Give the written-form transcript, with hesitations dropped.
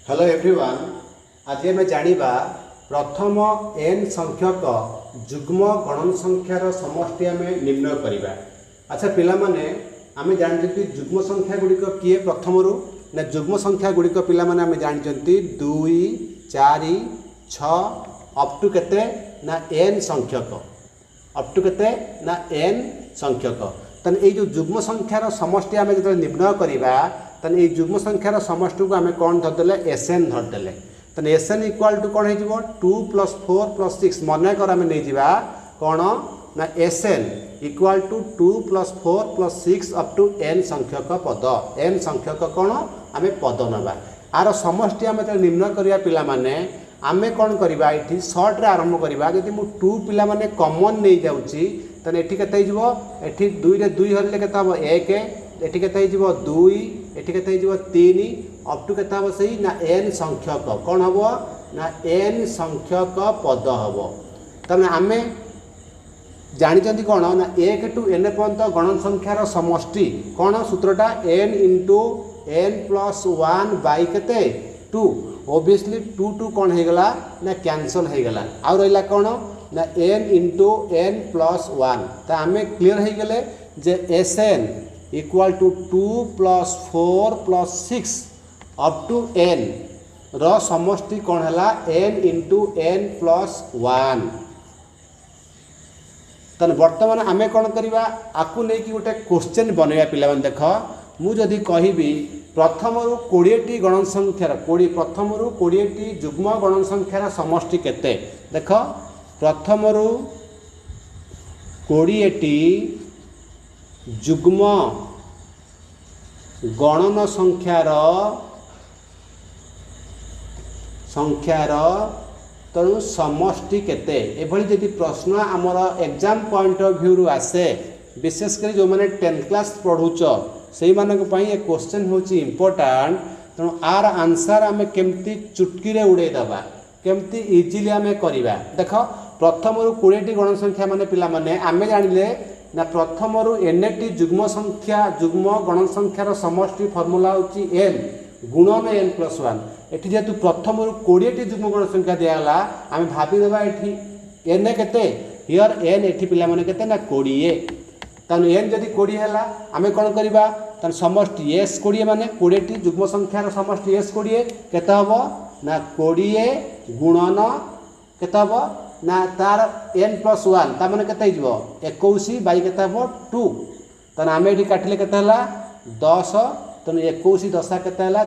Hello everyone. आज आम जाना प्रथम n संख्यक जुग्म गणन संख्यार समष्टि आम निर्णय करवा। अच्छा पिला माने आम जानते जुग्म संख्या गुड़िक किए प्रथम रू ना जुग्म संख्या गुड़िक पिला माने आम जानते 2 4 6 अप टू केते ना n संख्यक अप टू केते ना n संख्यक। तन ये जो जुग्म संख्यार समष्टि आम जो निर्णय करवा तन ये जुग्म संख्यार समष्टि को आम कौन धरदे एसएन धरदे। तन एसएन इक्वाल टू कौन हो 2 + 4 + 6 मन कर आम नहीं जावा कौन ना S n equal to 2 + 4 + 6 up to n संख्यक पद। n संख्यक कौन आम पद नवा आर समष्टि आम जो निर्णय करवा पिला माने आमे कौन करवा ये सर्ट रे आरंभ करवा। जदि मु 2 पिला माने कॉमन नहीं जाउची तने एठी केते हिजबो एठी 2 रे 2 हरले केते हबो 1 एठी केते हिजबो 2 एठी केते हिजबो 3 अप टू केते हबो सही ना n संख्यक कौन हबो ना n संख्यक पद हबो। तने आमे जानि चंदी कौन ना 1 टू n पर्यंत गणन संख्यार समष्टि कौन सूत्रटा n * n + 1 बाय केते 2। ओबियसली 2 2 कौन हो गला ना कैंसल हो गला आ रहा कौन ना n * n + 1। तो आम क्लीयर हो गले जे S n equal to 2 + 4 + 6 up to n रो समष्टि कौन है n * n + 1। तन वर्तमान आम कौन करवा आपको लेकिन गोटे क्वेश्चन बनवा पिला देख मुझे कहबी प्रथम रु 20 गणन संख्यार 20 प्रथम रु 20 जुग्म गणन संख्यार समष्टि केते देख प्रथम रु 20 जुग्म गणन संख्यार तेणु समष्टि केते एभली जदि प्रश्न आमर एग्जाम पॉइंट ऑफ व्यू रु आसे विशेषकर जो मैंने 10th क्लास पढ़ुच से ये क्वेश्चन हूँ इम्पोर्टाट। तेणु आर आंसर आम केमती चुटकी उड़े दबा केमती इजिली आम करवा। देख प्रथम रु 20 गणन संख्या माने पिला माने आम जानिले ना प्रथम रु एनटी जुग्म गणन संख्यार समष्टि फर्मूला होची n गुणन n + 1। एठी जेतु प्रथम रु 20 जुग्म गणन संख्या दियाला आम भाबी देबा एठी n केते हियर n एठी पिला माने केते ना 20। तनु n जदि 20 हैला आम कौन करवा तन समष्टि s 20 माने 20 जुग्म संख्यार समष्टि s 20 केते हबो ना 20 गुणन केते हबो ना तार n + 1 ता माने केते हिजबो 21 बाई केते हबो 2। तन आम एठी काटिले केते हला 10 तनु 21 10 केते हला